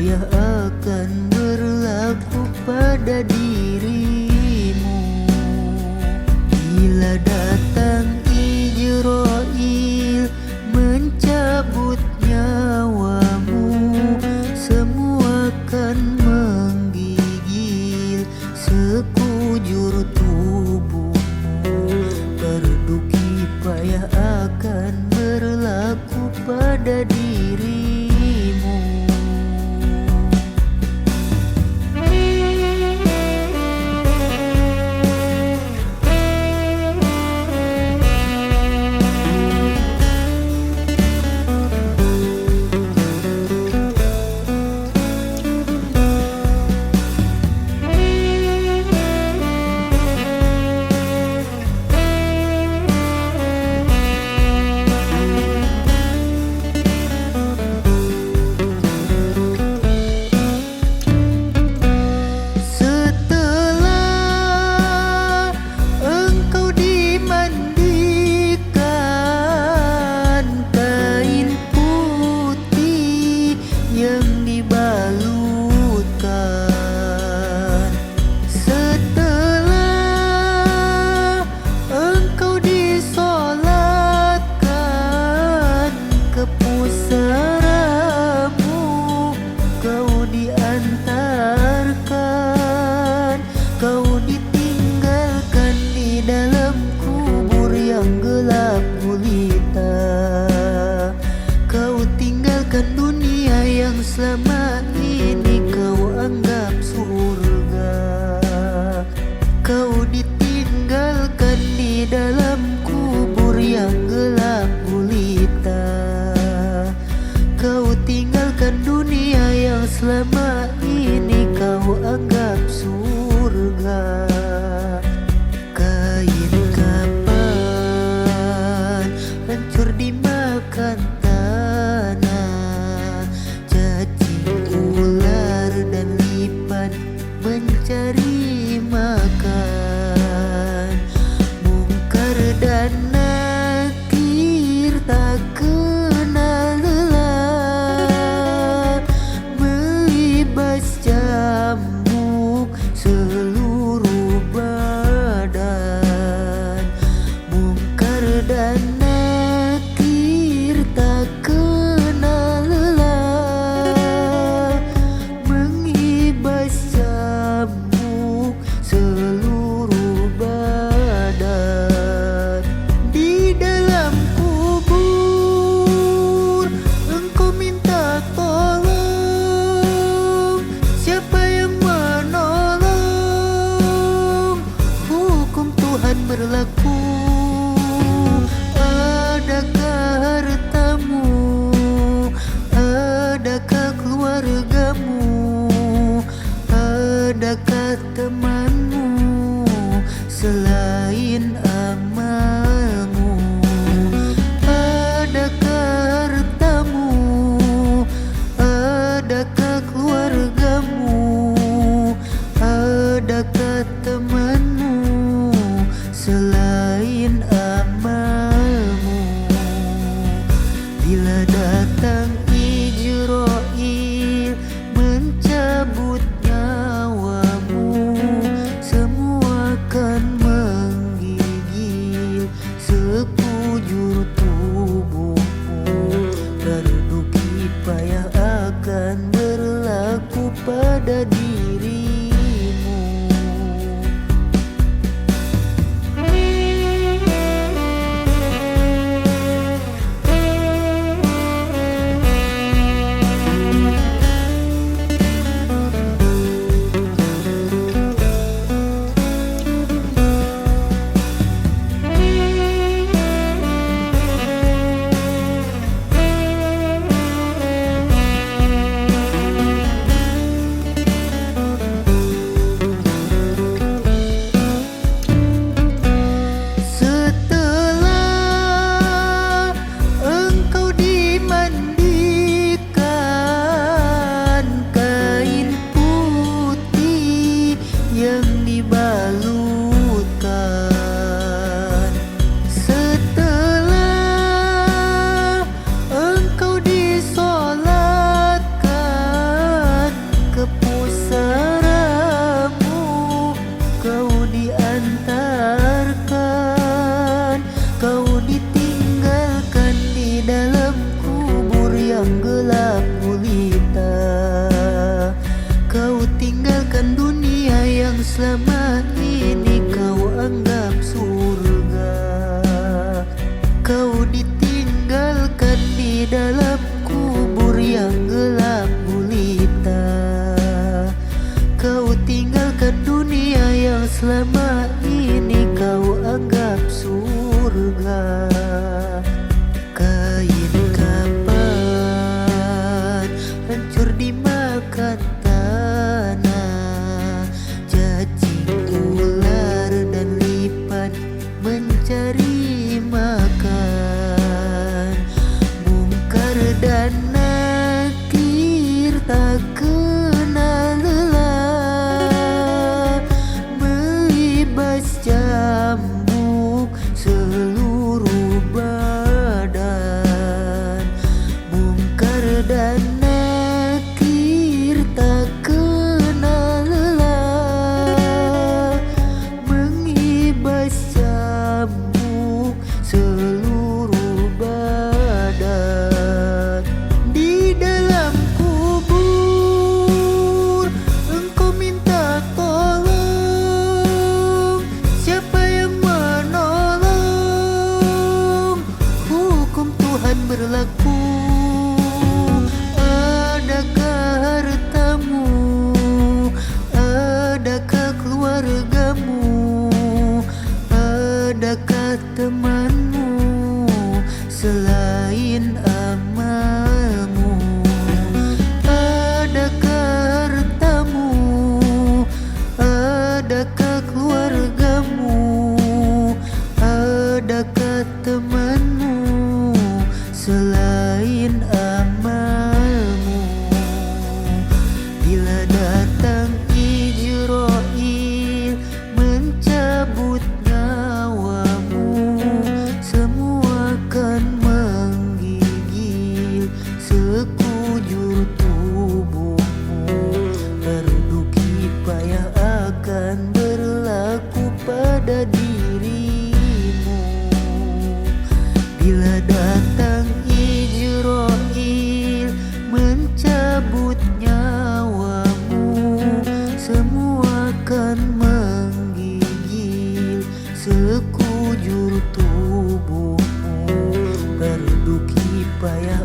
payah akan berlaku pada dirimu. Bila datang Ijrail mencabut nyawamu, semua akan menggigil sekujur tubuhmu. Fardu kifayah akan berlaku pada dirimu. Kau ditinggalkan di dalam kubur yang gelap gulita. Kau tinggalkan dunia yang selama ini kau anggap surga. Kau ditinggalkan di dalam kubur yang gelap gulita. Kau tinggalkan dunia yang selama ini kau anggap surga. Kain kapan hancur dimakan tanah, cacing ular dan lipan mencari makan. Mungkar dan nakir tak kenal lelah, melibas cambuk seluruh badan. Mungkar dan nakir tak kenal lelah, mengibas cambuk seluruh badan. Di dalam kubur engkau minta tolong, siapa yang menolong? Hukum Tuhan berlaku. Adakah hartamu? Adakah keluargamu? Adakah temanmu selain amalmu? Adakah hartamu? Adakah keluargamu? Adakah temanmu selain amalmu? Bila datang Ijrail mencabut nyawamu, semua akan menggigil sekujur tubuhmu. Fardu kifayah akan berlaku pada dirimu. yang gelap gulita. Kau tinggalkan dunia yang selama ini kau anggap surga. Kau ditinggalkan di dalam kubur yang gelap gulita. Kau tinggalkan dunia yang selama ini kau anggap surga. Kain kapan hancur dimakan tanah. Cacing, ular dan lipan mencari makan. Mungkar dan nakir tak kenal lelah. Melibas cambuk seluruh badan. Mungkar dan nakir tak kenal lelah. Mengibas cambuk seluruh badan. Di dalam kubur engkau minta tolong. Siapa yang menolong? Hukum Tuhan berlaku. Adakah hartamu? Adakah keluargamu? Adakah temanmu selain amalmu? Adakah hartamu? Adakah keluargamu? Adakah temanmu selain amalmu? Bila datang Ijrail mencabut nyawamu, semua akan menggigil sekujur tubuhmu. Berduki payah akan berlaku pada dirimu. Bila datang Ijrail mencabut nyawamu, semua akan menggigil sekujur tubuhmu. Berduki payah